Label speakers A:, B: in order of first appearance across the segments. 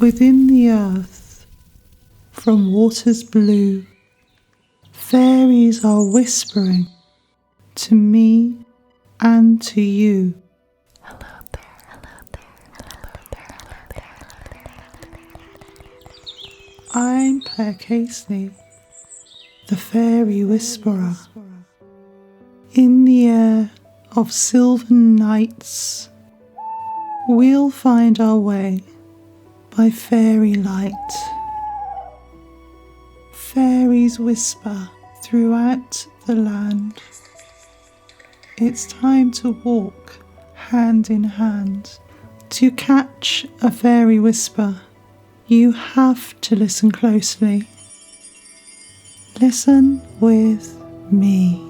A: Within the earth, from waters blue, fairies are whispering to me and to you.
B: Hello there, hello there, hello there, hello there.
A: I'm Claire Casely, the fairy whisperer. In the air of sylvan nights, we'll find our way by fairy light. Fairies whisper throughout the land. It's time to walk hand in hand. To catch a fairy whisper, you have to listen closely. Listen with me.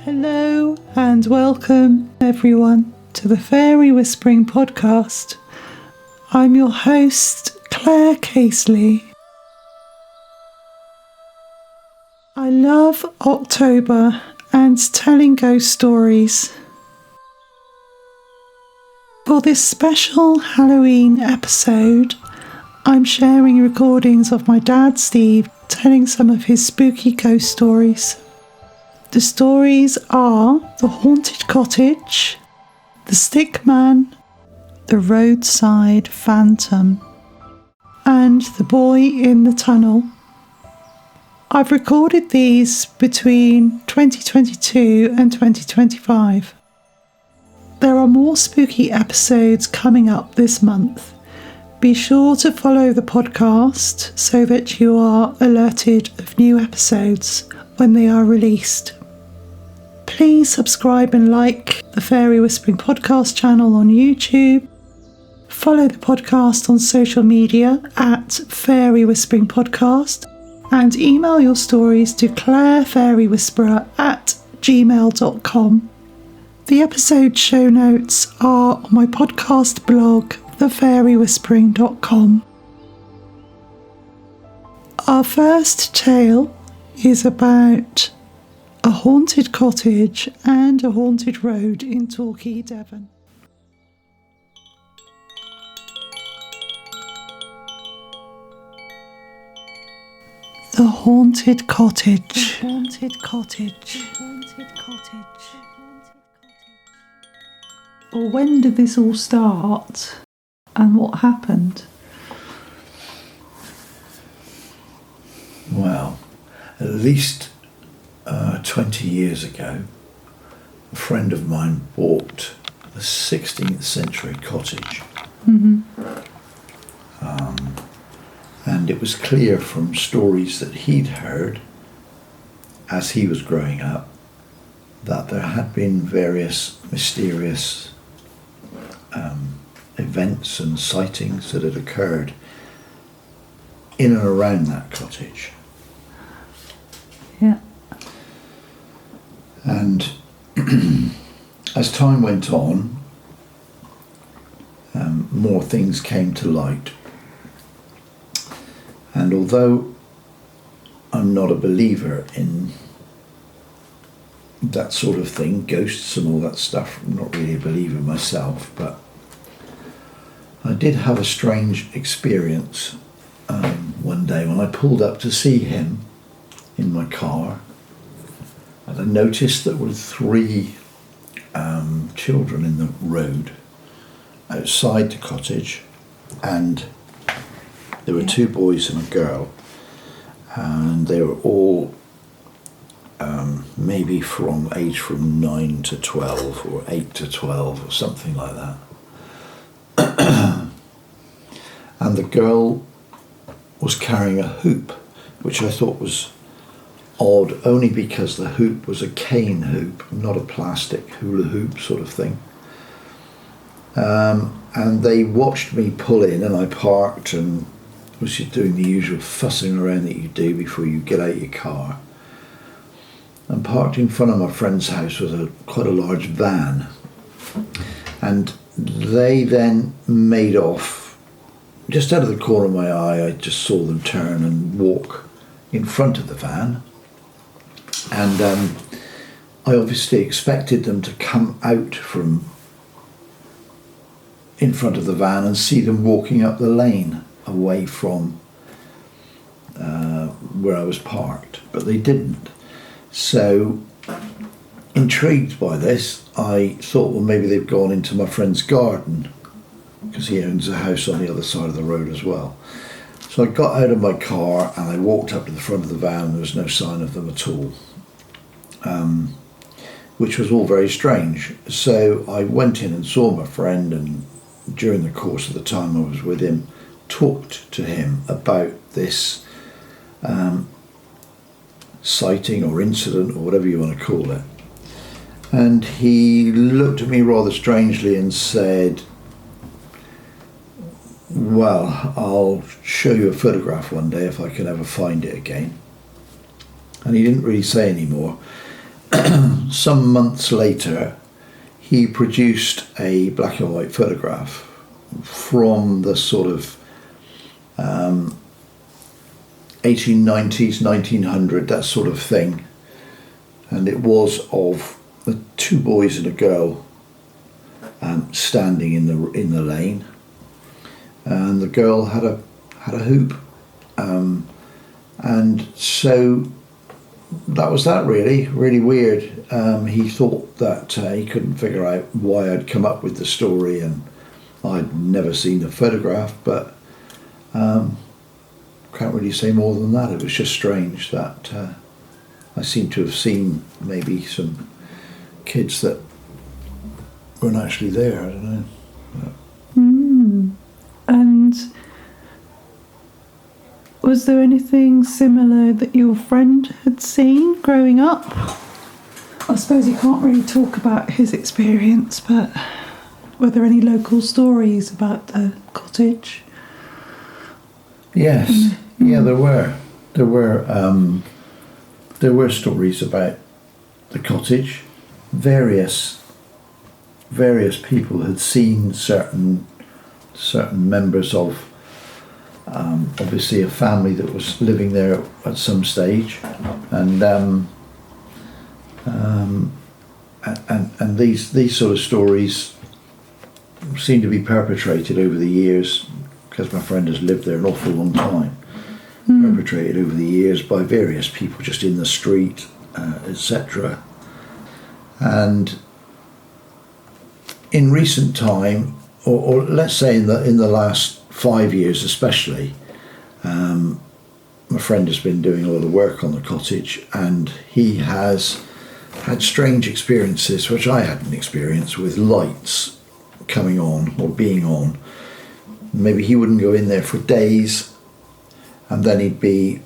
A: Hello and welcome everyone to the Fairy Whispering Podcast. I'm your host, Claire Casely. I love October and telling ghost stories. For this special Halloween episode, I'm sharing recordings of my dad Steve telling some of his spooky ghost stories. The stories are the Haunted Cottage, the Stickman, the Roadside Phantom, and the Boy in the Tunnel. I've recorded these between 2022 and 2025. There are more spooky episodes coming up this month. Be sure to follow the podcast so that you are alerted of new episodes when they are released. Please subscribe and like the Fairy Whispering Podcast channel on YouTube. Follow the podcast on social media at Fairy Whispering Podcast and email your stories to clairefairywhisperer@gmail.com. The episode show notes are on my podcast blog, thefairywhispering.com. Our first tale is about a haunted cottage and a haunted road in Torquay, Devon. The Haunted Cottage. The Haunted Cottage. The Haunted Cottage. Well, when did this all start and what happened?
C: Well, at least 20 years ago, a friend of mine bought a 16th century cottage.
A: Mm-hmm.
C: And it was clear from stories that he'd heard as he was growing up that there had been various mysterious events and sightings that had occurred in and around that cottage.
A: Yeah.
C: And as time went on, more things came to light. And although I'm not a believer in that sort of thing, ghosts and all that stuff, I'm not really a believer myself, but I did have a strange experience one day when I pulled up to see him in my car. And I noticed there were 3 children in the road outside the cottage, and there were 2 boys and a girl, and they were all maybe from 9 to 12 or 8 to 12 or something like that. And the girl was carrying a hoop, which I thought was odd only because the hoop was a cane hoop, not a plastic hula hoop sort of thing. And they watched me pull in, and I parked and was just doing the usual fussing around that you do before you get out your car. And parked in front of my friend's house with quite a large van. And they then made off. Just out of the corner of my eye, I just saw them turn and walk in front of the van, and I obviously expected them to come out from in front of the van and see them walking up the lane away from where I was parked, but they didn't. So, intrigued by this, I thought, well, maybe they've gone into my friend's garden, because he owns a house on the other side of the road as well. So I got out of my car and I walked up to the front of the van, and there was no sign of them at all, which was all very strange. So I went in and saw my friend, and during the course of the time I was with him, talked to him about this sighting or incident or whatever you want to call it. And he looked at me rather strangely and said, well, I'll show you a photograph one day if I can ever find it again. And he didn't really say any more. Some months later, he produced a black and white photograph from the sort of 1890s, 1900, that sort of thing. And it was of the two boys and a girl standing in the lane. And the girl had a hoop, and so that was that. Really weird. He thought that he couldn't figure out why I'd come up with the story, and I'd never seen the photograph, but can't really say more than that. It was just strange that I seem to have seen maybe some kids that weren't actually there. I don't know.
A: And was there anything similar that your friend had seen growing up? I suppose he can't really talk about his experience, but were there any local stories about the cottage?
C: Yes, yeah, there were. There were stories about the cottage. Various people had seen certain members of obviously a family that was living there at some stage, and these sort of stories seem to be perpetrated over the years, because my friend has lived there an awful long time. Perpetrated over the years by various people just in the street, etc. And in recent time, or let's say in the last 5 years especially, my friend has been doing a lot of work on the cottage, and he has had strange experiences which I hadn't experienced, with lights coming on or being on. Maybe he wouldn't go in there for days, and then he'd be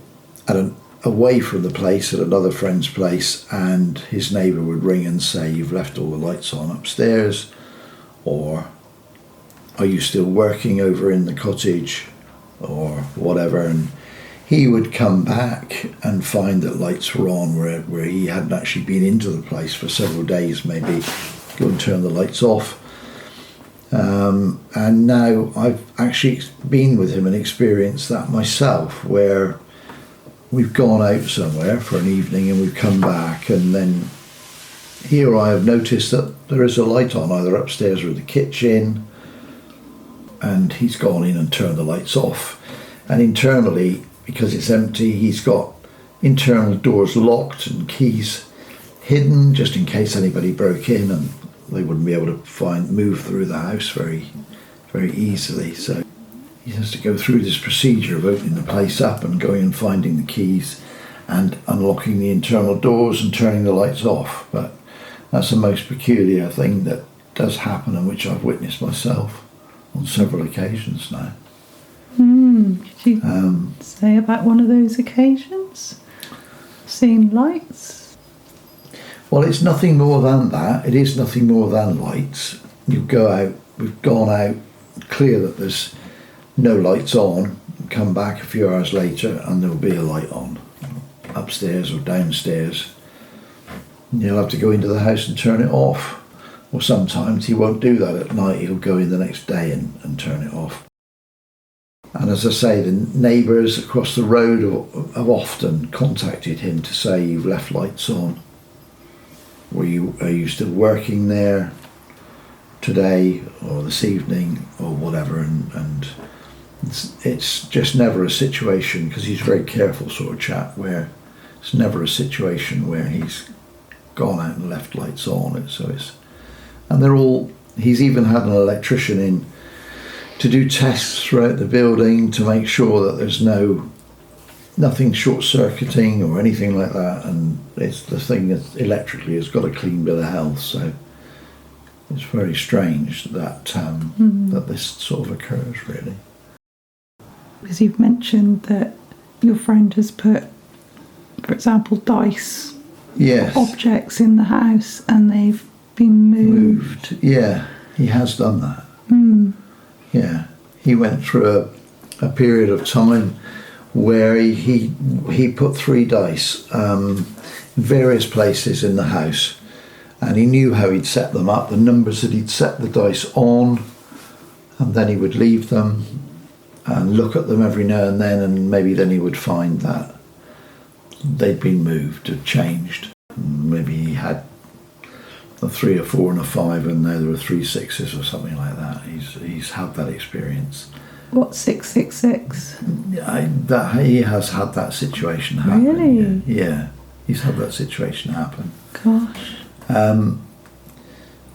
C: away from the place at another friend's place, and his neighbour would ring and say, "You've left all the lights on upstairs," or "Are you still working over in the cottage?" or whatever. And he would come back and find that lights were on where he hadn't actually been into the place for several days, maybe go and turn the lights off. And now I've actually been with him and experienced that myself, where we've gone out somewhere for an evening and we've come back, and then here I have noticed that there is a light on either upstairs or in the kitchen, and he's gone in and turned the lights off. And internally, because it's empty, he's got internal doors locked and keys hidden just in case anybody broke in, and they wouldn't be able to move through the house very easily. So he has to go through this procedure of opening the place up and going and finding the keys and unlocking the internal doors and turning the lights off. But that's the most peculiar thing that does happen, and which I've witnessed myself on several occasions now.
A: Could you say about one of those occasions? Seeing lights?
C: Well, it's nothing more than that. It is nothing more than lights. You go out, we've gone out, clear that there's no lights on, come back a few hours later and there'll be a light on, upstairs or downstairs. You'll have to go into the house and turn it off. Or sometimes he won't do that at night, he'll go in the next day and turn it off. And as I say, the neighbours across the road have often contacted him to say, you've left lights on. Are you still working there today or this evening or whatever? And it's just never a situation, because he's a very careful sort of chap, where it's never a situation where he's gone out and left lights on. He's even had an electrician in to do tests throughout the building to make sure that there's nothing short-circuiting or anything like that, and it's the thing that electrically has got a clean bill of health. So it's very strange that that this sort of occurs, really.
A: Because you've mentioned that your friend has put, for example, dice objects in the house and they've been moved.
C: Yeah, he has done that. Yeah, he went through a period of time where he put 3 dice in various places in the house, and he knew how he'd set them up, the numbers that he'd set the dice on, and then he would leave them and look at them every now and then maybe then he would find that they'd been moved or changed. Maybe he had a 3, a 4 and a 5, and now there were 3 6s or something like that. He's had that experience.
A: What, 666?
C: He has had that situation happen.
A: Really?
C: Yeah, he's had that situation happen.
A: Gosh.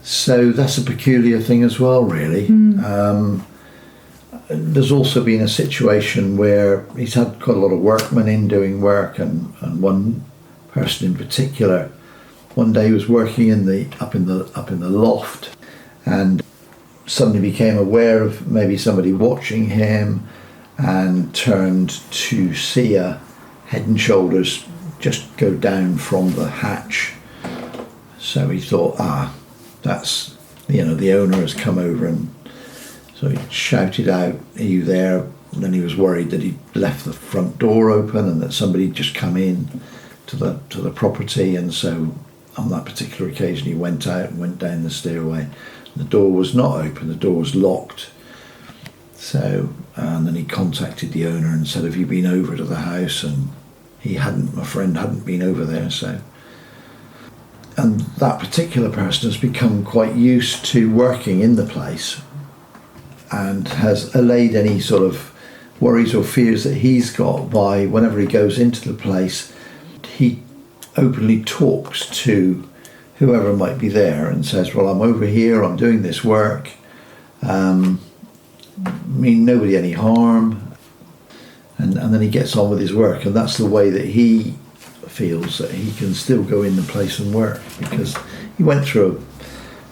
C: So that's a peculiar thing as well, really. There's also been a situation where he's had quite a lot of workmen in doing work, and one person in particular, one day he was working up in the loft, and suddenly became aware of maybe somebody watching him, and turned to see a head and shoulders just go down from the hatch. So he thought, that's, the owner has come over, and so he shouted out, "Are you there?" And then he was worried that he'd left the front door open and that somebody'd just come in to the property, and so on that particular occasion he went out and went down the stairway. The door was not open, the door was locked. So, and then he contacted the owner and said, "Have you been over to the house?" And my friend hadn't been over there, so. And that particular person has become quite used to working in the place and has allayed any sort of worries or fears that he's got by, whenever he goes into the place, he openly talks to whoever might be there and says, "Well, I'm over here, I'm doing this work, mean nobody any harm," and then he gets on with his work, and that's the way that he feels that he can still go in the place and work, because he went through a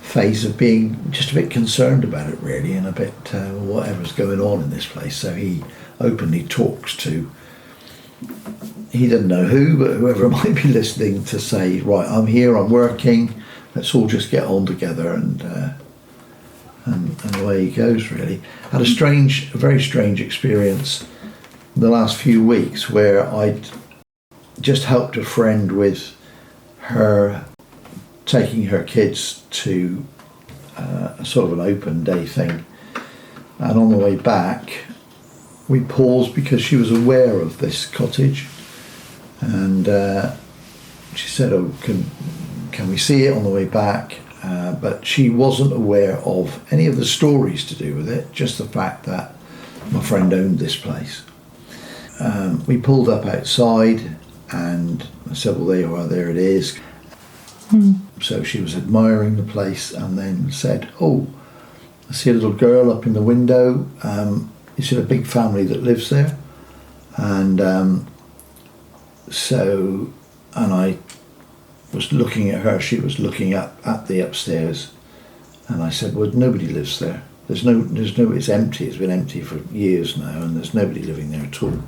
C: phase of being just a bit concerned about it, really, and a bit whatever's going on in this place. So he openly talks to, he doesn't know who, but whoever might be listening, to say, "Right, I'm here, I'm working, let's all just get on together," and away he goes, really. Had a very strange experience in the last few weeks where I'd just helped a friend with her taking her kids to a sort of an open day thing, and on the way back we paused because she was aware of this cottage, and she said, "Oh, can we see it on the way back?" But she wasn't aware of any of the stories to do with it, just the fact that my friend owned this place. We pulled up outside and I said, "Well, there you are, there it is." So she was admiring the place and then said, "Oh, I see a little girl up in the window. Is it a big family that lives there?" And I was looking at her, she was looking up at the upstairs, and I said, "Well, nobody lives there. There's no, it's empty, it's been empty for years now, and there's nobody living there at all."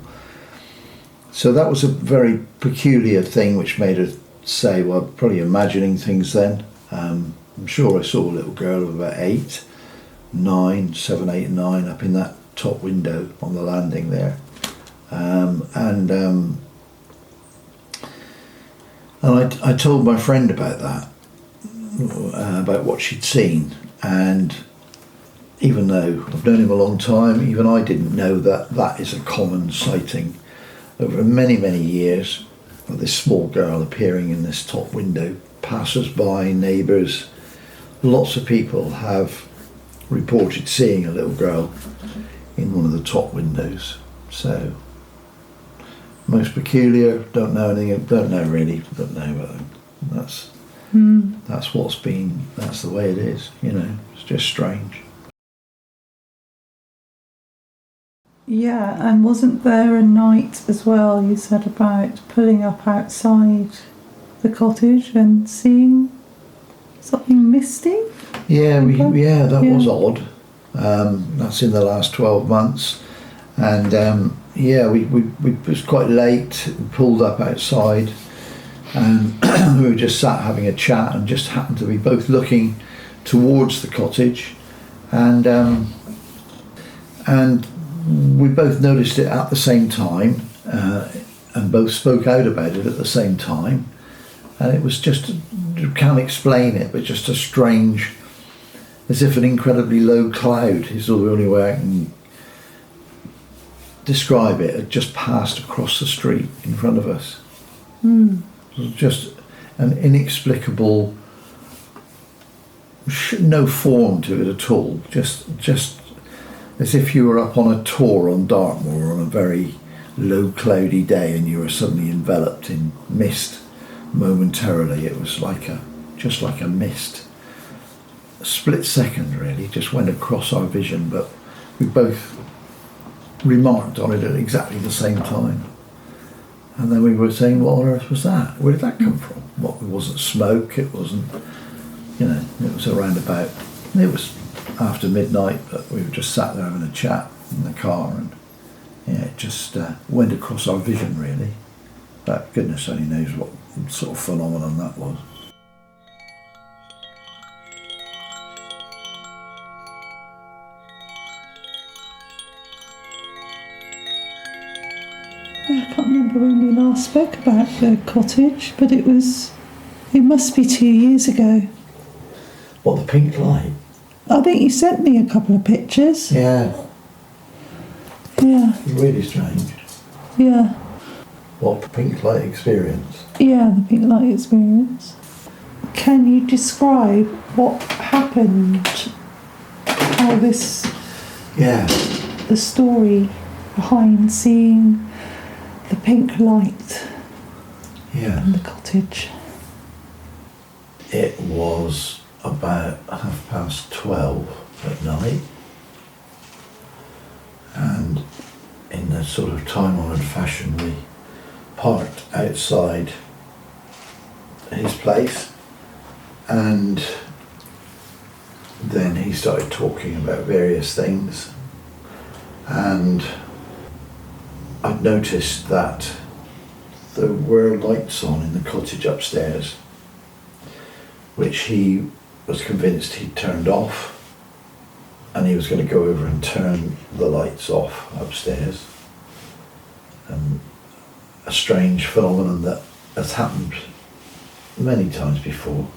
C: So that was a very peculiar thing, which made her say, well, probably imagining things then. I'm sure I saw a little girl of about 8, 9, 7, 8, 9 up in that top window on the landing there. And I told my friend about that, about what she'd seen, and even though I've known him a long time, even I didn't know that that is a common sighting over many, many years of this small girl appearing in this top window. Passers-by, neighbours, lots of people have reported seeing a little girl in one of the top windows. So, most peculiar, don't know anything, don't know really, don't know, but that's what's been, that's the way it is, you know, it's just strange.
A: Yeah, and wasn't there a night as well, you said, about pulling up outside the cottage and seeing something misty?
C: Yeah, that was odd. That's in the last 12 months. And we was quite late, pulled up outside, and we were just sat having a chat and just happened to be both looking towards the cottage, and we both noticed it at the same time, and both spoke out about it at the same time. And it was just, you can't explain it, but just a strange, as if an incredibly low cloud is the only way I can describe it, had just passed across the street in front of us. It was just an inexplicable, no form to it at all, just as if you were up on a tour on Dartmoor on a very low cloudy day and you were suddenly enveloped in mist momentarily. It was just like a mist. A split second really, just went across our vision, but we both remarked on it at exactly the same time. And then we were saying, what on earth was that? Where did that come from? It wasn't smoke, it wasn't, it was around about, it was after midnight, but we were just sat there having a chat in the car, and it just went across our vision really. But goodness only knows what sort of phenomenon that was.
A: Yeah, I can't remember when we last spoke about the cottage, but it must be 2 years ago.
C: What, the pink light?
A: I think you sent me a couple of pictures.
C: Yeah.
A: Yeah.
C: Really strange.
A: Yeah.
C: What, pink light experience?
A: Yeah, the pink light experience. Can you describe what happened? How this...
C: Yeah.
A: The story behind seeing the pink light in the cottage.
C: It was about 12:30 at night, and in a sort of time-honoured fashion we parked outside his place, and then he started talking about various things, and I'd noticed that there were lights on in the cottage upstairs, which he was convinced he'd turned off, and he was going to go over and turn the lights off upstairs. A strange phenomenon that has happened many times before,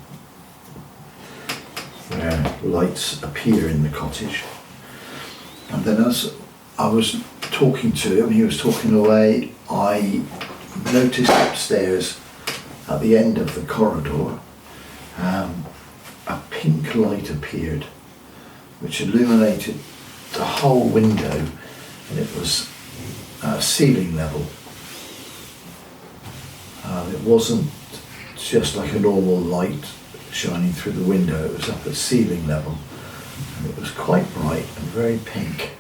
C: where lights appear in the cottage. And then as I was talking to him, he was talking away, I noticed upstairs at the end of the corridor a pink light appeared which illuminated the whole window, and it was ceiling level. It wasn't just like a normal light shining through the window, it was up at ceiling level, and it was quite bright and very pink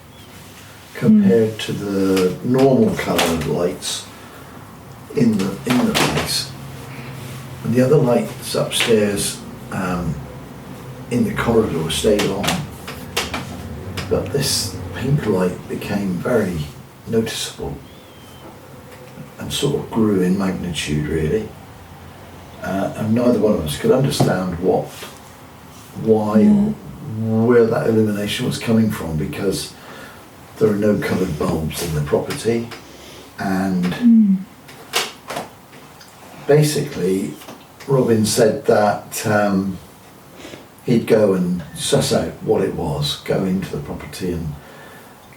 C: compared to the normal coloured lights in the place. And the other lights upstairs in the corridor stayed on, but this pink light became very noticeable and sort of grew in magnitude really, and neither one of us could understand why where that illumination was coming from, because there are no coloured bulbs in the property, and basically Robin said that he'd go and suss out what it was, go into the property and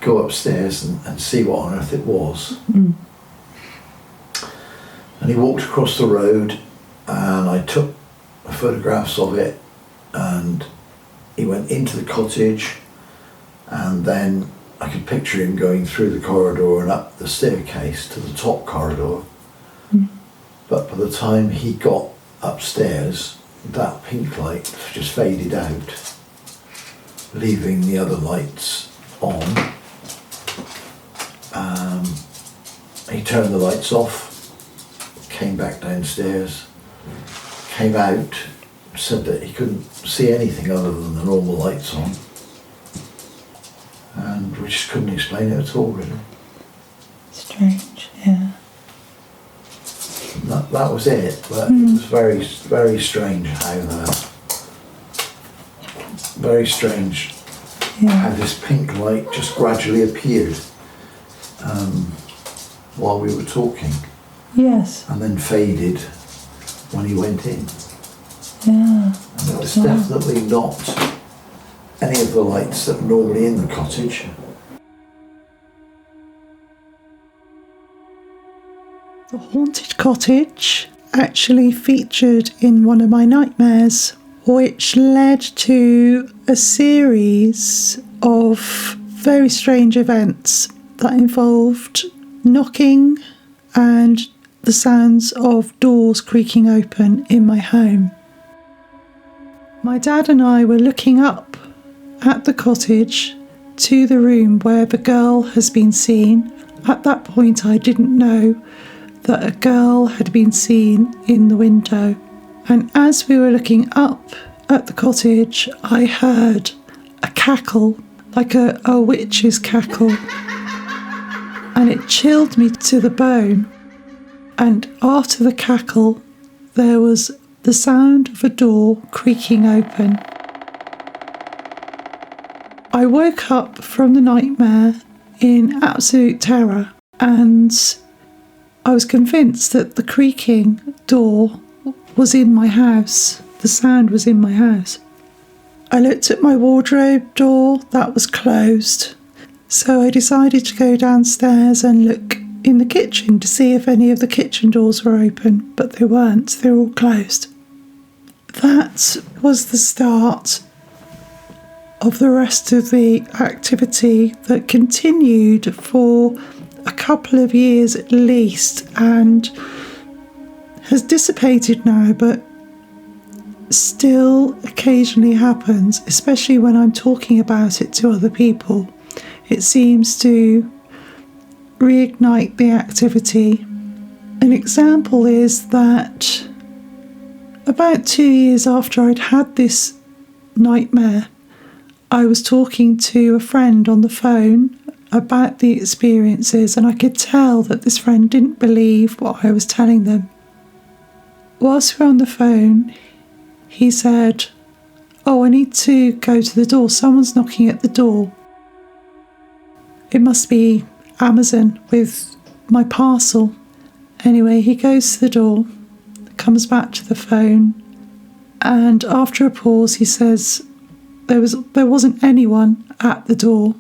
C: go upstairs and see what on earth it was.
A: Mm.
C: And he walked across the road and I took photographs of it, and he went into the cottage, and then I could picture him going through the corridor and up the staircase to the top corridor.
A: Mm.
C: But by the time he got upstairs, that pink light just faded out, leaving the other lights on. He turned the lights off, came back downstairs, came out, said that he couldn't see anything other than the normal lights on, and we just couldn't explain it at all, really.
A: Strange, yeah.
C: That was it, but it was very, very strange how how this pink light just gradually appeared while we were talking.
A: Yes.
C: And then faded when he went in.
A: Yeah.
C: And it was definitely not any of the lights that were normally in the cottage.
A: The Haunted Cottage actually featured in one of my nightmares, which led to a series of very strange events that involved knocking and the sounds of doors creaking open in my home. My dad and I were looking up at the cottage to the room where the girl has been seen. At that point, I didn't know that a girl had been seen in the window. And as we were looking up at the cottage, I heard a cackle, like a witch's cackle. And it chilled me to the bone. And after the cackle, there was the sound of a door creaking open. I woke up from the nightmare in absolute terror, and I was convinced that the creaking door was in my house. The sound was in my house. I looked at my wardrobe door, that was closed. So I decided to go downstairs and look in the kitchen to see if any of the kitchen doors were open, but they weren't, they were all closed. That was the start of the rest of the activity that continued for a couple of years at least, and has dissipated now, but still occasionally happens, especially when I'm talking about it to other people. It seems to reignite the activity. An example is that about 2 years after I'd had this nightmare, I was talking to a friend on the phone about the experiences, and I could tell that this friend didn't believe what I was telling them. Whilst we were on the phone, he said, "Oh, I need to go to the door. Someone's knocking at the door. It must be Amazon with my parcel." Anyway, he goes to the door, comes back to the phone, and after a pause he says, there wasn't anyone at the door.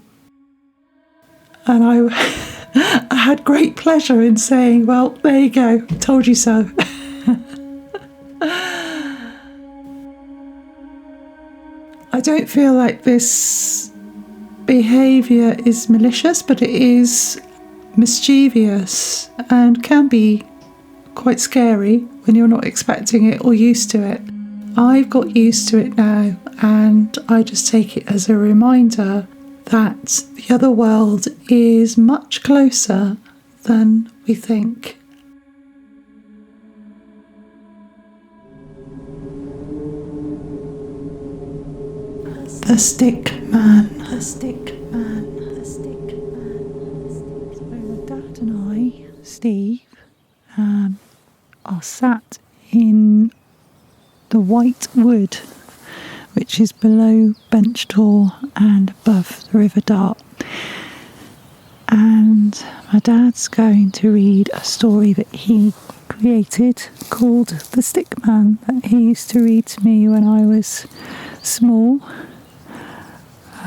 A: And I had great pleasure in saying, "Well, there you go, told you so." I don't feel like this behaviour is malicious, but it is mischievous and can be quite scary when you're not expecting it or used to it. I've got used to it now, and I just take it as a reminder that the other world is much closer than we think. The Stickman. The Stickman. The Stickman. So my dad and I, Steve, are sat in the white wood, which is below Bench Tor and above the River Dart. And my dad's going to read a story that he created called The Stickman, that he used to read to me when I was small,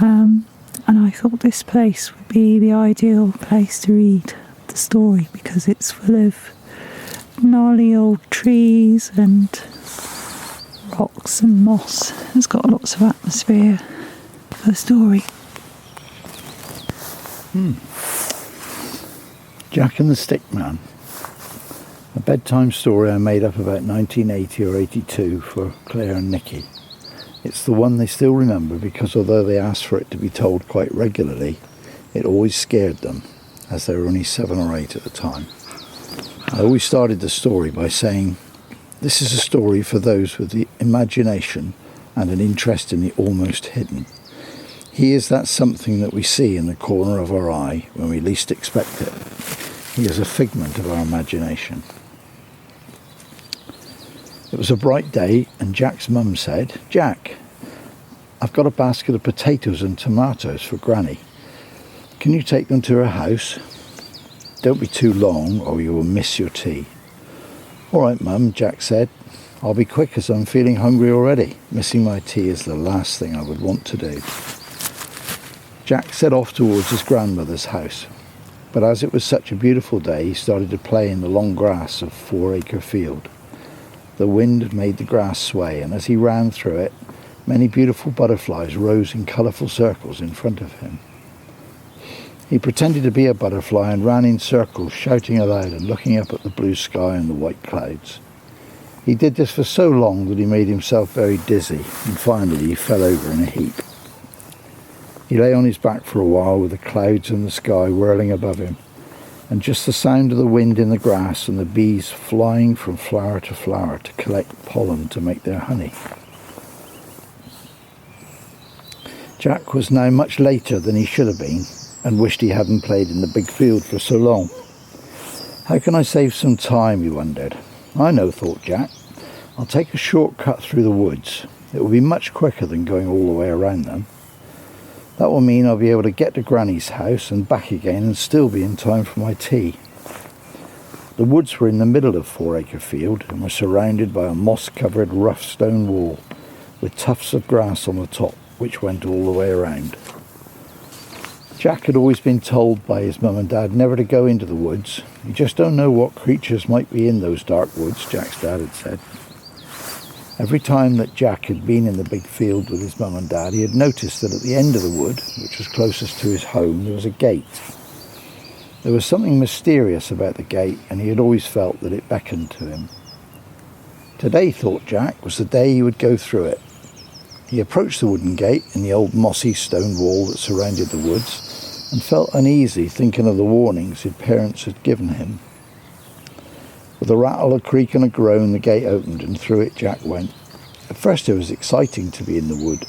A: and I thought this place would be the ideal place to read the story because it's full of gnarly old trees and rocks and moss. It's got lots of atmosphere for the story.
C: Jack and the Stickman. A bedtime story I made up about 1980 or 82 for Claire and Nikki. It's the one they still remember because although they asked for it to be told quite regularly, it always scared them, as they were only 7 or 8 at the time. I always started the story by saying, this is a story for those with the imagination and an interest in the almost hidden. He is that something that we see in the corner of our eye when we least expect it. He is a figment of our imagination. It was a bright day and Jack's mum said, Jack, I've got a basket of potatoes and tomatoes for Granny. Can you take them to her house? Don't be too long or you will miss your tea. All right, Mum, Jack said. I'll be quick as I'm feeling hungry already. Missing my tea is the last thing I would want to do. Jack set off towards his grandmother's house. But as it was such a beautiful day, he started to play in the long grass of 4-acre field. The wind had made the grass sway, and as he ran through it, many beautiful butterflies rose in colourful circles in front of him. He pretended to be a butterfly and ran in circles, shouting aloud and looking up at the blue sky and the white clouds. He did this for so long that he made himself very dizzy, and finally he fell over in a heap. He lay on his back for a while with the clouds and the sky whirling above him, and just the sound of the wind in the grass and the bees flying from flower to flower to collect pollen to make their honey. Jack was now much later than he should have been, and wished he hadn't played in the big field for so long. How can I save some time, he wondered. I know, thought Jack. I'll take a short cut through the woods. It will be much quicker than going all the way around them. That will mean I'll be able to get to Granny's house and back again and still be in time for my tea. The woods were in the middle of 4-acre field and were surrounded by a moss-covered rough stone wall with tufts of grass on the top, which went all the way around. Jack had always been told by his mum and dad never to go into the woods. You just don't know what creatures might be in those dark woods, Jack's dad had said. Every time that Jack had been in the big field with his mum and dad, he had noticed that at the end of the wood, which was closest to his home, there was a gate. There was something mysterious about the gate, and he had always felt that it beckoned to him. Today, thought Jack, was the day he would go through it. He approached the wooden gate in the old mossy stone wall that surrounded the woods and felt uneasy thinking of the warnings his parents had given him. With a rattle, a creak and a groan, the gate opened and through it Jack went. At first it was exciting to be in the wood,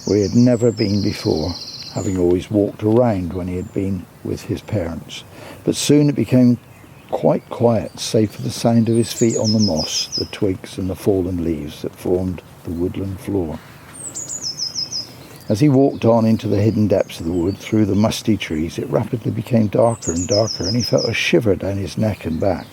C: where he had never been before, having always walked around when he had been with his parents. But soon it became quite quiet, save for the sound of his feet on the moss, the twigs and the fallen leaves that formed the woodland floor. As he walked on into the hidden depths of the wood, through the musty trees, it rapidly became darker and darker, and he felt a shiver down his neck and back.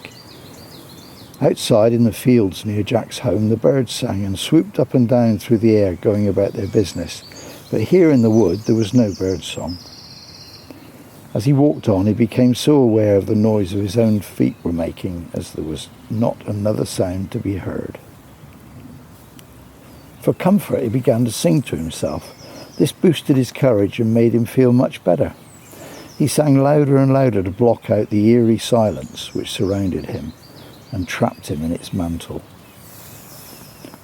C: Outside in the fields near Jack's home, the birds sang and swooped up and down through the air, going about their business. But here in the wood, there was no birdsong. As he walked on, he became so aware of the noise of his own feet were making, as there was not another sound to be heard. For comfort, he began to sing to himself. This boosted his courage and made him feel much better. He sang louder and louder to block out the eerie silence which surrounded him and trapped him in its mantle.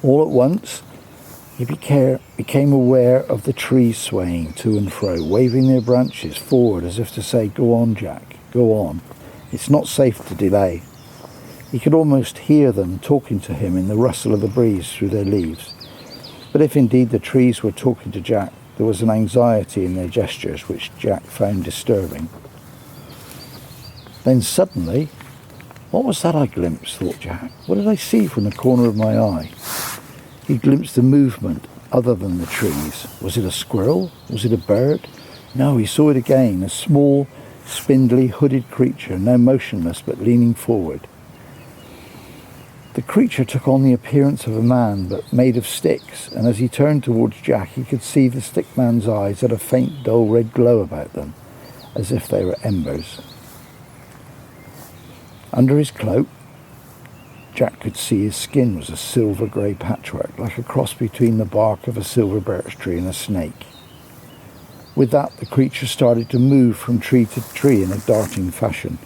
C: All at once, he became aware of the trees swaying to and fro, waving their branches forward as if to say, "Go on, Jack, go on. It's not safe to delay." He could almost hear them talking to him in the rustle of the breeze through their leaves. But if indeed the trees were talking to Jack, there was an anxiety in their gestures which Jack found disturbing. Then suddenly, what was that I glimpsed, thought Jack? What did I see from the corner of my eye? He glimpsed a movement other than the trees. Was it a squirrel? Was it a bird? No, he saw it again, a small, spindly, hooded creature, now motionless but leaning forward. The creature took on the appearance of a man, but made of sticks, and as he turned towards Jack, he could see the stickman's eyes had a faint, dull red glow about them, as if they were embers. Under his cloak, Jack could see his skin was a silver-grey patchwork, like a cross between the bark of a silver birch tree and a snake. With that, the creature started to move from tree to tree in a darting fashion.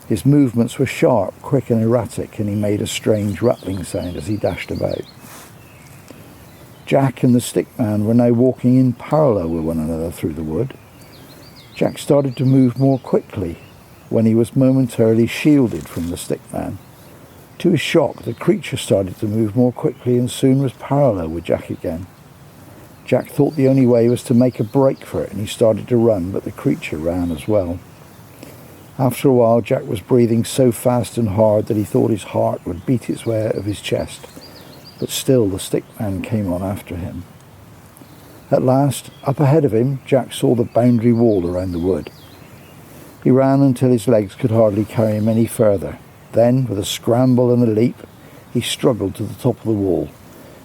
C: His movements were sharp, quick and erratic, and he made a strange rattling sound as he dashed about. Jack and the stickman were now walking in parallel with one another through the wood. Jack started to move more quickly when he was momentarily shielded from the stickman. To his shock, the creature started to move more quickly and soon was parallel with Jack again. Jack thought the only way was to make a break for it, and he started to run, but the creature ran as well. After a while, Jack was breathing so fast and hard that he thought his heart would beat its way out of his chest, but still the stickman came on after him. At last, up ahead of him, Jack saw the boundary wall around the wood. He ran until his legs could hardly carry him any further. Then, with a scramble and a leap, he struggled to the top of the wall,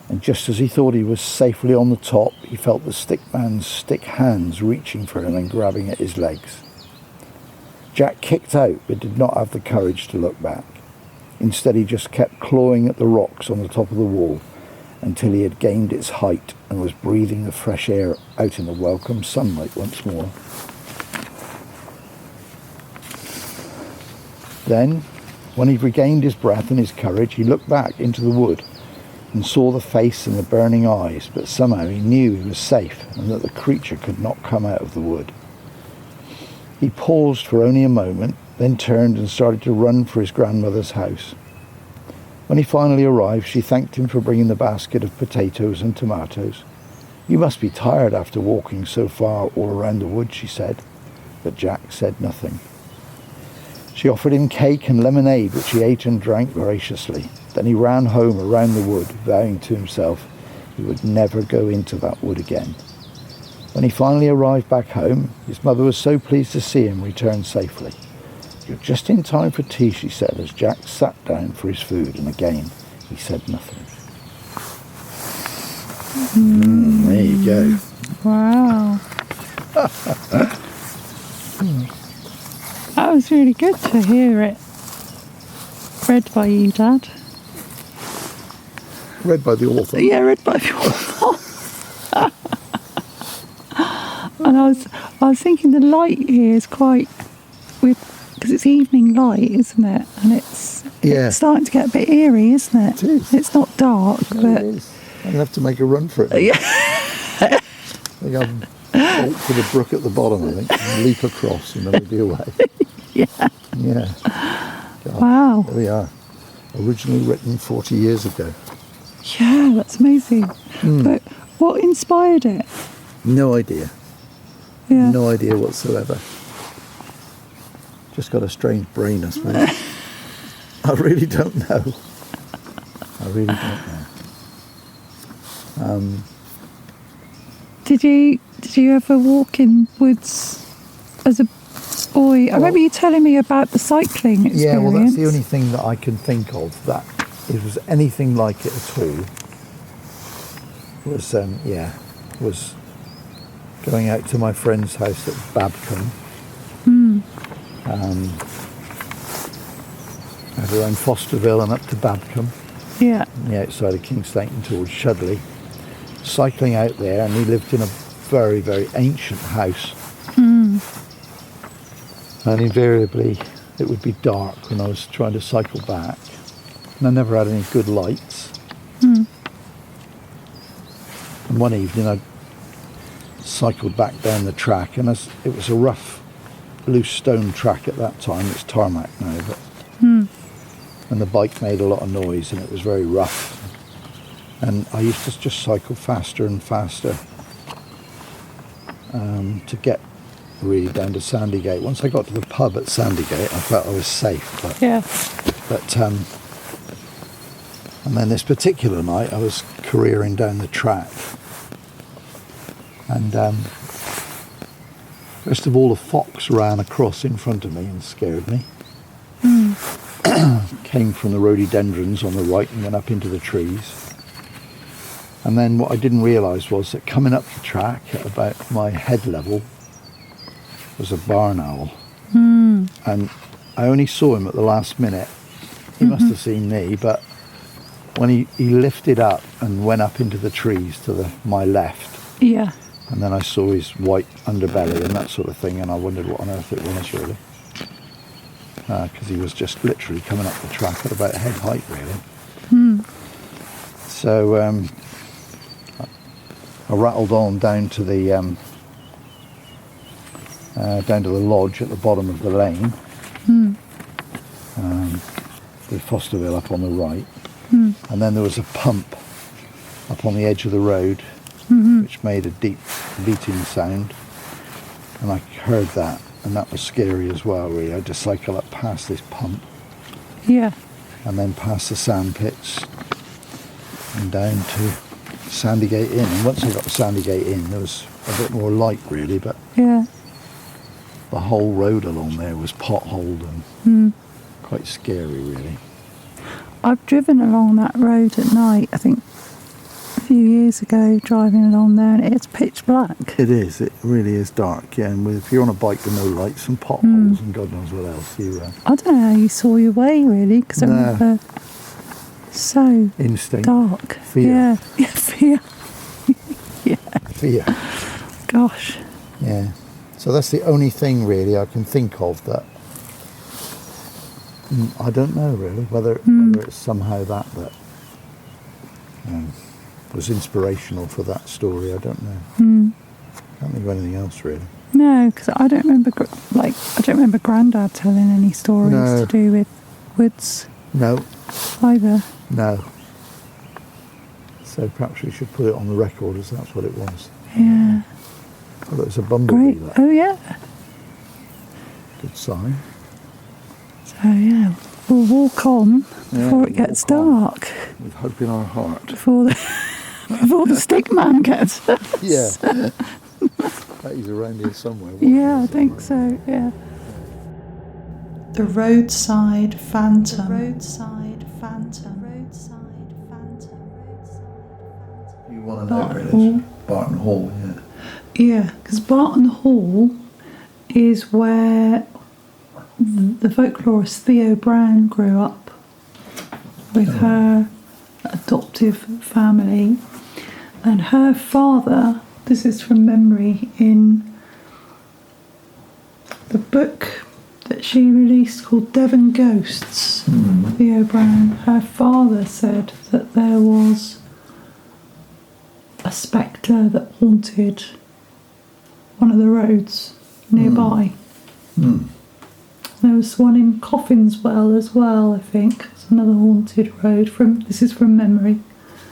C: and just as he thought he was safely on the top, he felt the stickman's stick hands reaching for him and grabbing at his legs. Jack kicked out, but did not have the courage to look back. Instead, he just kept clawing at the rocks on the top of the wall until he had gained its height and was breathing the fresh air out in the welcome sunlight once more. Then, when he'd regained his breath and his courage, he looked back into the wood and saw the face and the burning eyes, but somehow he knew he was safe and that the creature could not come out of the wood. He paused for only a moment, then turned and started to run for his grandmother's house. When he finally arrived, she thanked him for bringing the basket of potatoes and tomatoes. "You must be tired after walking so far all around the wood," she said, but Jack said nothing. She offered him cake and lemonade, which he ate and drank voraciously. Then he ran home around the wood, vowing to himself he would never go into that wood again. When he finally arrived back home, his mother was so pleased to see him return safely. "You're just in time for tea," she said, as Jack sat down for his food, and again he said nothing. There you go.
A: Wow. That was really good to hear it read by you, Dad.
C: Read by the author.
A: Yeah, read by the author. And I was thinking the light here is quite, because it's evening light, isn't it? And it's starting to get a bit eerie, isn't it?
C: It is.
A: It's not dark,
C: No,
A: but
C: it is. I'm going to have to make a run for it.
A: yeah.
C: I think I'll walk to the brook at the bottom, I think, and leap across, and then we'll be away.
A: Yeah.
C: Yeah. God,
A: Wow.
C: there we are. Originally written 40 years ago.
A: Yeah, that's amazing. But what inspired it?
C: No idea.
A: Yeah.
C: No idea whatsoever. Just got a strange brain, I suppose. I really don't know. I really don't know.
A: Did you ever walk in woods as a boy? I remember you telling me about the cycling experience.
C: Yeah, well, that's the only thing that I can think of that it was anything like it at all. Was going out to my friend's house at Babcombe. Out around Fosterville and up to Babcombe,
A: Yeah.
C: on the outside of Kingston towards Shudley. Cycling out there, and he lived in a very, very ancient house. And invariably it would be dark when I was trying to cycle back, and I never had any good lights. And one evening I cycled back down the track, and it was a rough, loose stone track at that time. It's tarmac now, but and the bike made a lot of noise, and it was very rough. And I used to just cycle faster and faster to get really down to Sandygate. Once I got to the pub at Sandygate, I felt I was safe. But and then this particular night, I was careering down the track, and first of all, a fox ran across in front of me and scared me. came from the rhododendrons on the right and went up into the trees. And then what I didn't realise was that coming up the track at about my head level was a barn owl. And I only saw him at the last minute. He must have seen me, but when he lifted up and went up into the trees to my left,
A: Yeah.
C: and then I saw his white underbelly and that sort of thing, and I wondered what on earth it was, really. Because he was just literally coming up the track at about head height, really. So I rattled on down to the lodge at the bottom of the lane, with Fosterville up on the right, and then there was a pump up on the edge of the road, which made a deep beating sound, and I heard that, and that was scary as well, really. I had to cycle up past this pump,
A: Yeah.
C: and then past the sand pits and down to Sandygate Inn. And once I got to Sandygate Inn, there was a bit more light, really, but
A: Yeah.
C: the whole road along there was potholed and quite scary, really.
A: I've driven along that road at night, I think a few years ago, driving along there, and it's pitch black.
C: It is, it really is dark, yeah, and if you're on a bike with no lights and potholes and God knows what else,
A: I don't know how you saw your way, really, because I
C: No.
A: remember so
C: instinct,
A: dark.
C: Fear.
A: Yeah, fear.
C: fear.
A: Gosh.
C: Yeah. So that's the only thing really I can think of that I don't know really whether it's somehow that was inspirational for that story. I don't know. Can't think of anything else really.
A: No, because I don't remember, I don't remember Grandad telling any stories
C: No.
A: to do with woods
C: No,
A: either.
C: no. So perhaps we should put it on the record as that's what it was.
A: Yeah.
C: Oh, there's a bumblebee.
A: Great.
C: That.
A: Oh, yeah.
C: Good sign.
A: So, yeah, we'll walk on before
C: we'll
A: it gets
C: walk on.
A: dark.
C: With hope in our heart.
A: Before the Stickman gets us.
C: Yeah. Bet he's around here somewhere.
A: Yeah, I think so, yeah. The Roadside Phantom. The Roadside Phantom. Roadside Phantom.
C: You want to know where it
A: Hall.
C: is? Barton Hall, yeah.
A: Yeah, because Barton Hall is where the folklorist Theo Brown grew up with her adoptive family, and her father, this is from memory, in the book that she released called Devon Ghosts, Theo Brown, her father said that there was a spectre that haunted one of the roads nearby. There was one in Coffinswell as well, I think. It's another haunted road. This is from memory.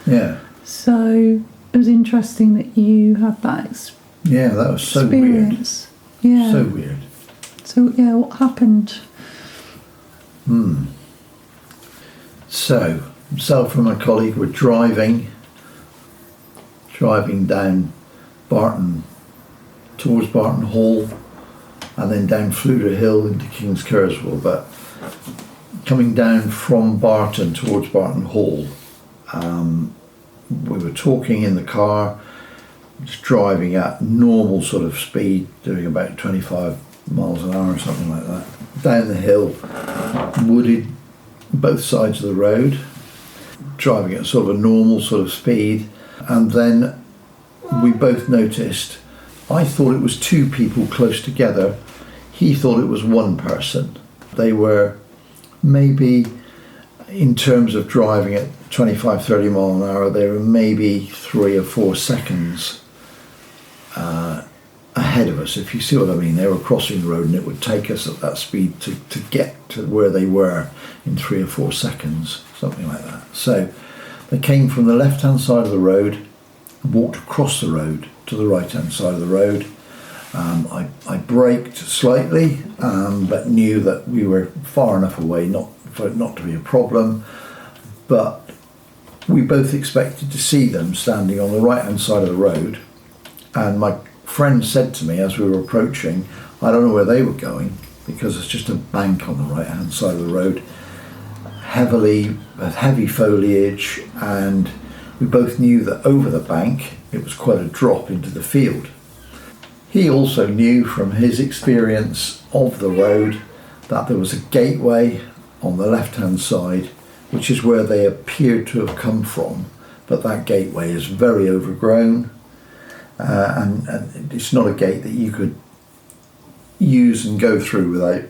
C: Yeah.
A: So it was interesting that you had that
C: Yeah, that was so
A: experience. Yeah.
C: weird. So weird.
A: So yeah, what happened?
C: So, myself and my colleague were driving down Barton, towards Barton Hall, and then down Fluder Hill into King's Kerswell. But coming down from Barton towards Barton Hall, we were talking in the car, just driving at normal sort of speed, doing about 25 miles an hour or something like that, down the hill, wooded both sides of the road, driving at sort of a normal sort of speed, and then we both noticed, I thought it was two people close together, he thought it was one person. They were maybe, in terms of driving at 25, 30 mile an hour, they were maybe 3 or 4 seconds ahead of us, if you see what I mean. They were crossing the road and it would take us at that speed to get to where they were in 3 or 4 seconds, something like that. So they came from the left hand side of the road, walked across the road to the right hand side of the road. I braked slightly, but knew that we were far enough away for it not to be a problem. But we both expected to see them standing on the right hand side of the road, and my friend said to me as we were approaching, I don't know where they were going because it's just a bank on the right hand side of the road, heavy foliage, and we both knew that over the bank it was quite a drop into the field. He also knew from his experience of the road that there was a gateway on the left-hand side, which is where they appeared to have come from, but that gateway is very overgrown, and it's not a gate that you could use and go through without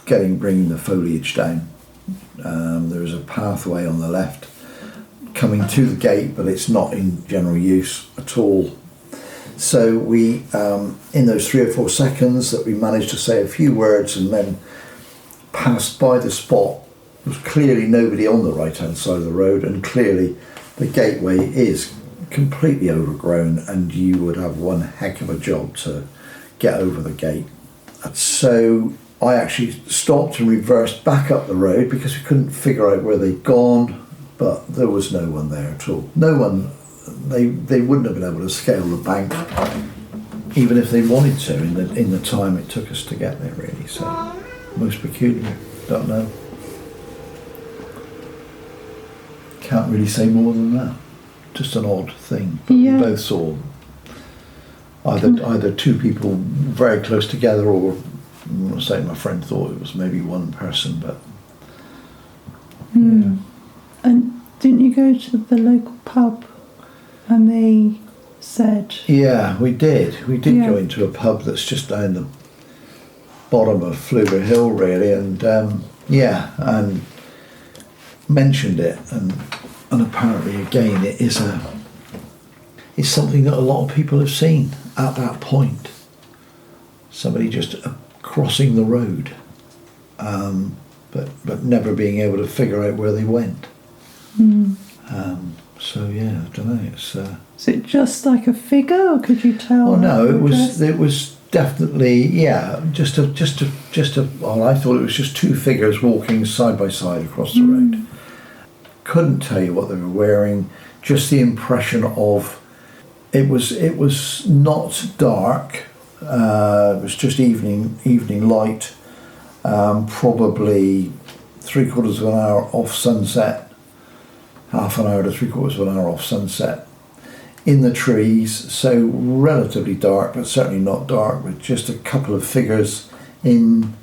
C: bringing the foliage down. There is a pathway on the left coming to the gate, but it's not in general use at all. So we, in those 3 or 4 seconds that we managed to say a few words and then passed by the spot, there was clearly nobody on the right hand side of the road, and clearly the gateway is completely overgrown and you would have one heck of a job to get over the gate. So I actually stopped and reversed back up the road because we couldn't figure out where they'd gone, but there was no one there at all. No one, they wouldn't have been able to scale the bank even if they wanted to in the time it took us to get there, really. So most peculiar, don't know. Can't really say more than that. Just an odd thing. But we both saw either two people very close together, or say my friend thought it was maybe one person, but yeah.
A: And didn't you go to the local pub and they said...
C: Yeah, we did. We did go into a pub that's just down the bottom of Fluger Hill, really, and and mentioned it, and apparently again it is something that a lot of people have seen at that point. Somebody just crossing the road, but never being able to figure out where they went. So yeah, I don't know.
A: Is it just like a figure, or could you tell?
C: Oh no, it was definitely just a. Well, I thought it was just two figures walking side by side across the road. Couldn't tell you what they were wearing. Just the impression of it was not dark. It was just evening light. Probably 3/4 of an hour off sunset. Half an hour to 3/4 of an hour off sunset. In the trees, so relatively dark, but certainly not dark, with just a couple of figures in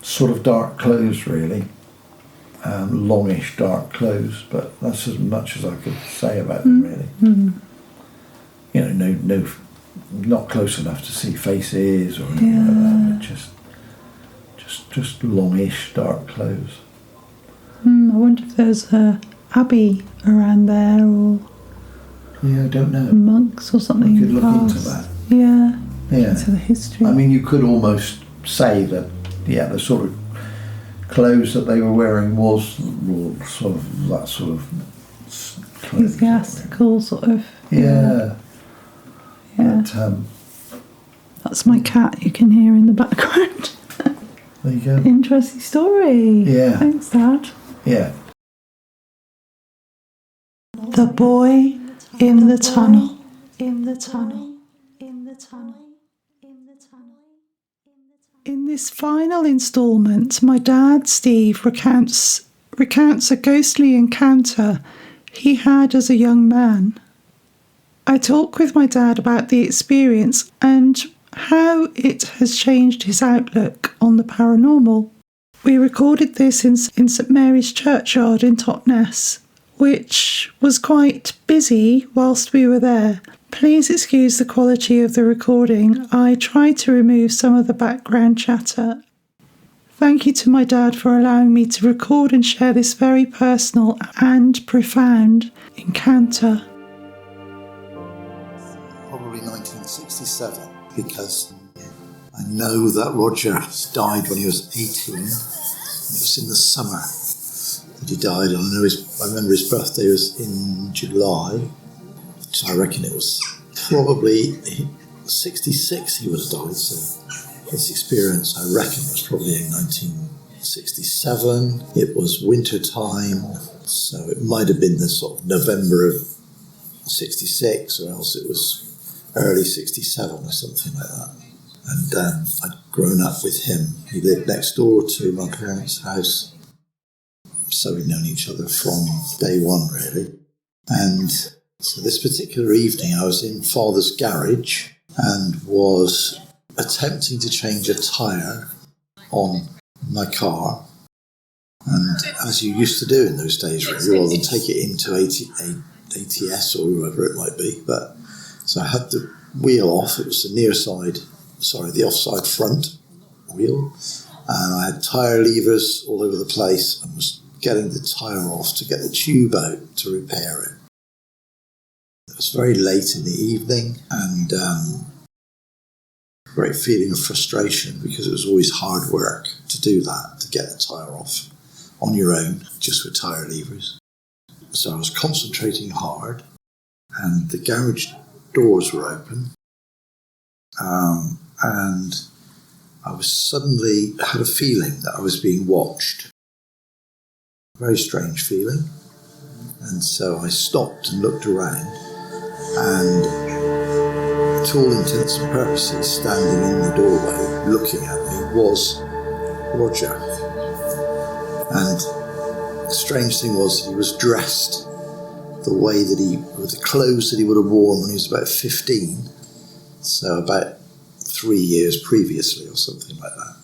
C: sort of dark clothes, really. Longish dark clothes, but that's as much as I could say about them, really. You know, no, not close enough to see faces or anything like that, but just longish dark clothes.
A: I wonder if there's a abbey around there, or
C: I don't know.
A: monks or something.
C: We could look into that.
A: Yeah.
C: Yeah.
A: Into the history.
C: I mean, you could almost say that, the sort of clothes that they were wearing was sort of that sort of clothes.
A: Ecclesiastical sort of.
C: Yeah. But,
A: that's my cat you can hear in the background.
C: there you go.
A: Interesting story.
C: Yeah.
A: Thanks, Dad.
C: Yeah.
A: The boy in the tunnel. In the tunnel. In the tunnel. In the tunnel. In this final instalment, my dad, Steve, recounts a ghostly encounter he had as a young man. I talk with my dad about the experience and how it has changed his outlook on the paranormal. We recorded this in St Mary's Churchyard in Totnes, which was quite busy whilst we were there. Please excuse the quality of the recording. I tried to remove some of the background chatter. Thank you to my dad for allowing me to record and share this very personal and profound encounter.
C: Probably 1967, because I know that Roger died when he was 18. It was in the summer that he died. I remember his birthday was in July. So I reckon it was probably 66 he would have died. So his experience, I reckon, was probably in 1967. It was winter time, so it might have been the sort of November of 66, or else it was early 67 or something like that. And I'd grown up with him. He lived next door to my parents' house. So we'd known each other from day one, really. And so this particular evening, I was in Father's garage and was attempting to change a tyre on my car. And as you used to do in those days, really, rather than take it into ATS or whoever it might be. But so I had the wheel off. It was the offside front wheel. And I had tyre levers all over the place and was getting the tyre off to get the tube out to repair it. It was very late in the evening and great feeling of frustration because it was always hard work to do that, to get the tyre off on your own, just with tyre levers. So I was concentrating hard and the garage doors were open and I was suddenly had a feeling that I was being watched. Very strange feeling. And so I stopped and looked around and to all intents and purposes, standing in the doorway looking at me was Roger. And the strange thing was that he was dressed the way that with the clothes that he would have worn when he was about 15, so about 3 years previously or something like that.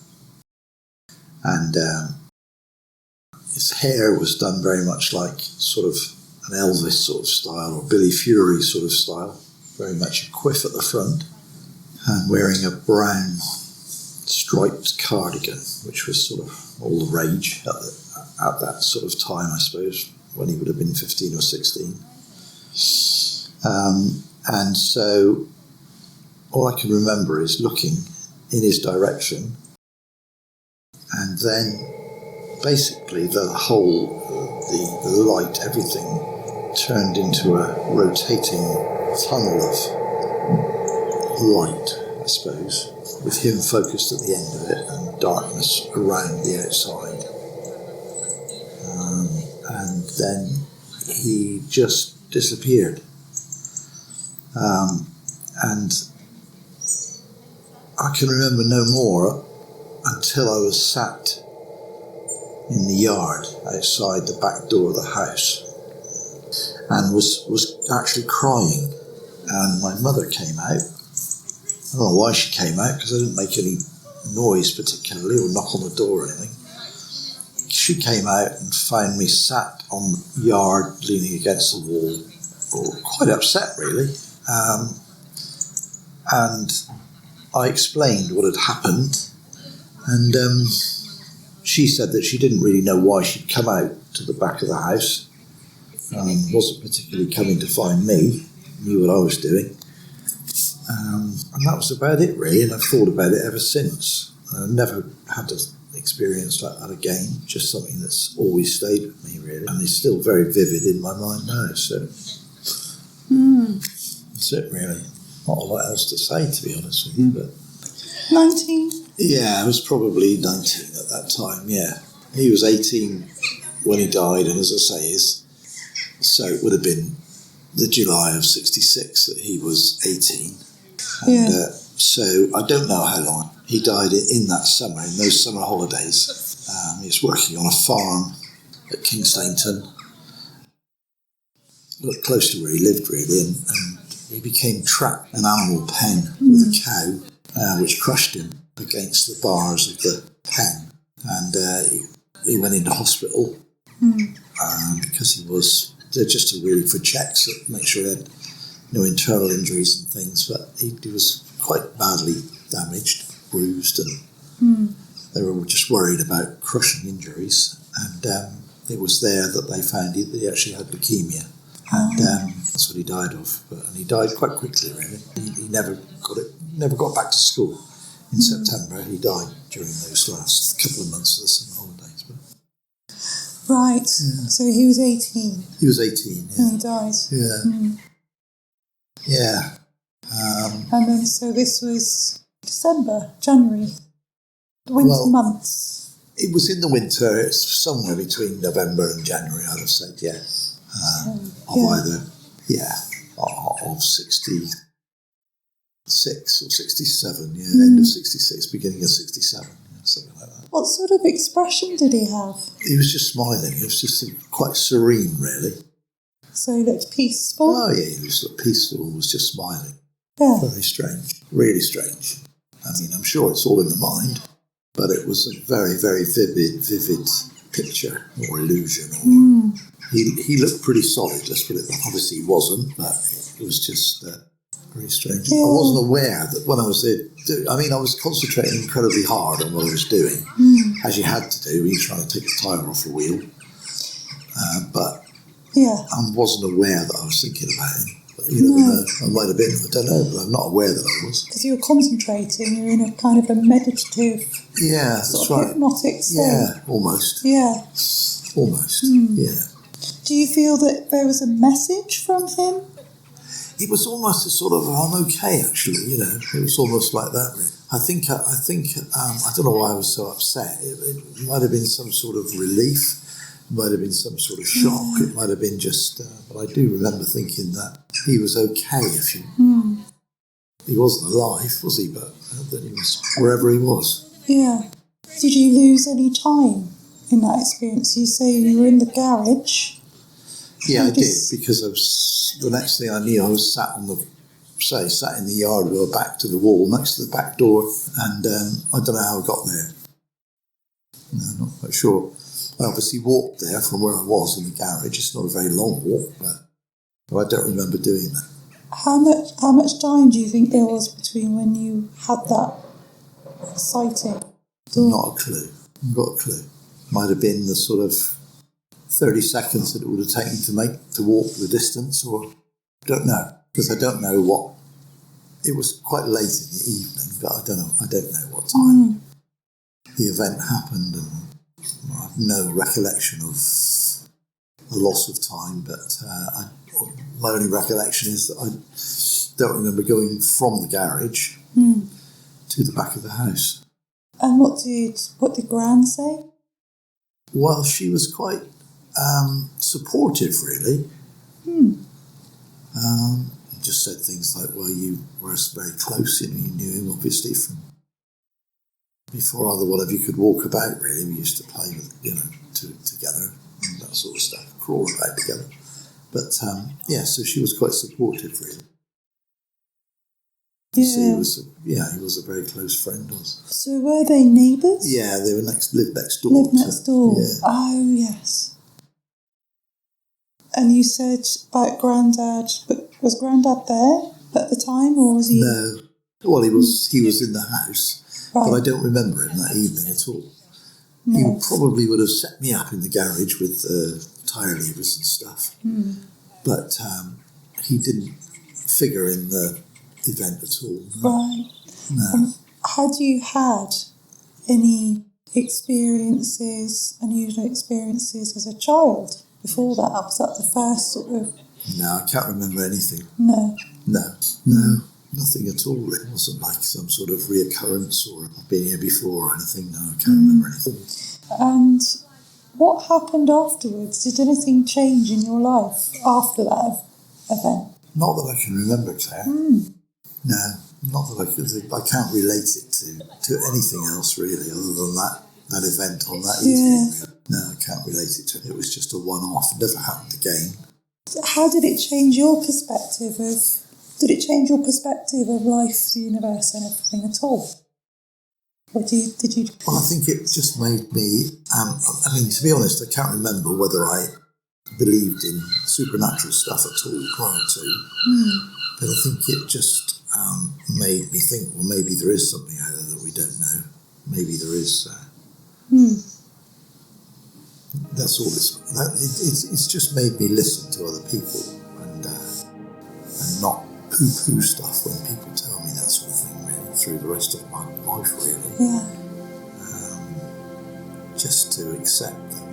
C: And his hair was done very much like sort of an Elvis sort of style or Billy Fury sort of style, very much a quiff at the front, and wearing a brown striped cardigan, which was sort of all the rage at that sort of time, I suppose, when he would have been 15 or 16. And so all I can remember is looking in his direction, and then basically the light, everything turned into a rotating tunnel of light, I suppose, with him focused at the end of it and darkness around the outside. And then he just disappeared. And I can remember no more until I was sat in the yard outside the back door of the house and was actually crying. And my mother came out. I don't know why she came out, because I didn't make any noise particularly or knock on the door or anything. She came out and found me sat on the yard leaning against the wall, quite upset really. And I explained what had happened, and she said that she didn't really know why she'd come out to the back of the house, wasn't particularly coming to find me, knew what I was doing. And that was about it really, and I've thought about it ever since. I've never had an experience like that again, just something that's always stayed with me really, and is still very vivid in my mind now, so that's it really. Not a lot else to say, to be honest with you, but
A: 19?
C: Yeah, I was probably 19 at that time, yeah. He was 18 when he died, and as I say, so it would have been the July of 66 that he was 18. And so I don't know how long. He died in that summer, in those summer holidays. He was working on a farm at Kingstainton, close to where he lived really, and he became trapped in an animal pen with a cow, which crushed him against the bars of the pen, and he went into hospital because he was there just for checks to make sure he had no internal injuries and things, but he was quite badly damaged, bruised, and they were just worried about crushing injuries, and it was there that they found that he actually had leukemia. And that's what he died of. And he died quite quickly, really. He never got back to school. In September, he died during those last couple of months of the summer holidays. But
A: Right. Yeah. So he was 18.
C: He was 18, yeah.
A: And he died.
C: Yeah. Yeah.
A: And then, so this was December, January, the winter months.
C: It was in the winter. It's somewhere between November and January, I'd have said, yes. Of 66 or 67, end of 66, beginning of 67. something like that.
A: What sort of expression did he have?
C: He was just smiling. He was just quite serene, really.
A: So he looked peaceful?
C: Oh, yeah, he just looked peaceful and was just smiling.
A: Yeah.
C: Very strange. Really strange. I mean, I'm sure it's all in the mind, but it was a very, very vivid picture or illusion. Or he looked pretty solid, let's put it that. Obviously he wasn't, but it was just very strange.
A: Yeah.
C: I wasn't aware that when I was there, I mean, I was concentrating incredibly hard on what I was doing, as you had to do when you're trying to take the tyre off a wheel. But I wasn't aware that I was thinking about him. You never know. I might have been. I don't know, but I'm not aware that I was.
A: Because you were concentrating. You're in a kind of a meditative,
C: that's right.
A: hypnotic state.
C: Yeah, almost.
A: Yeah.
C: Almost. Yeah.
A: Do you feel that there was a message from him?
C: It was almost a sort of, I'm okay, actually. You know, it was almost like that. Really. I think. I don't know why I was so upset. It might have been some sort of relief. Might have been some sort of shock. It might have been just... but I do remember thinking that he was okay. He wasn't alive, was he? But that he was wherever he was. Yeah.
A: Did you lose any time in that experience? You say you were in the garage.
C: Yeah, I did, because the next thing I knew, I was sat in the yard with my back to the wall, next to the back door, and I don't know how I got there. No, not quite sure. I obviously walked there from where I was in the garage. It's not a very long walk, but I don't remember doing that.
A: How much time do you think there was between when you had that sighting?
C: Not a clue. Not a clue. Might have been the sort of 30 seconds that it would have taken to walk the distance, or I don't know, because I don't know what. It was quite late in the evening, but I don't know what time the event happened, and I have no recollection of a loss of time, but my only recollection is that I don't remember going from the garage to the back of the house.
A: And what did Gran say?
C: Well, she was quite supportive, really. Just said things like, well, you were very close, you knew him, obviously, from before either one of you could walk about, really. We used to play with, together and that sort of stuff, crawl about together. But, so she was quite supportive, really.
A: Yeah.
C: He was a very close friend.
A: So were they neighbours?
C: Yeah, they lived next door.
A: Lived next door.
C: Yeah.
A: Oh, yes. And you said about Grandad, but was Grandad there at the time, or was he?
C: No. Well, he was in the house. Right. But I don't remember him that evening at all. No. He probably would have set me up in the garage with tyre levers and stuff. But he didn't figure in the event at all. No.
A: Right.
C: No.
A: Had you had any unusual experiences as a child before that? Was that the first sort of...
C: No, I can't remember anything.
A: No.
C: Nothing at all. It wasn't like some sort of reoccurrence or I've been here before or anything. No, I can't remember anything.
A: And what happened afterwards? Did anything change in your life after that event?
C: Not that I can remember, Claire. No, not that I can't relate it to anything else, really, other than that event on that evening. Really. No, I can't relate it to it. It was just a one-off. It never happened again.
A: How did it change your perspective of... Did it change your perspective of life, the universe and everything at all? Or did you...
C: Well, I think it just made me... to be honest, I can't remember whether I believed in supernatural stuff at all prior to. But I think it just made me think, well, maybe there is something out there that we don't know. Maybe there is... That's all it's just made me listen to other people and not poo-poo stuff when people tell me that sort of thing, really, through the rest of my life, really.
A: Yeah.
C: Just to accept that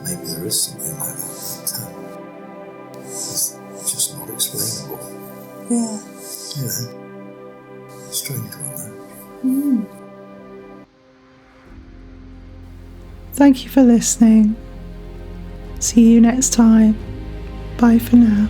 C: maybe there is something like that it's just not explainable.
A: Yeah.
C: Strange one, though.
A: Thank you for listening. See you next time. Bye for now.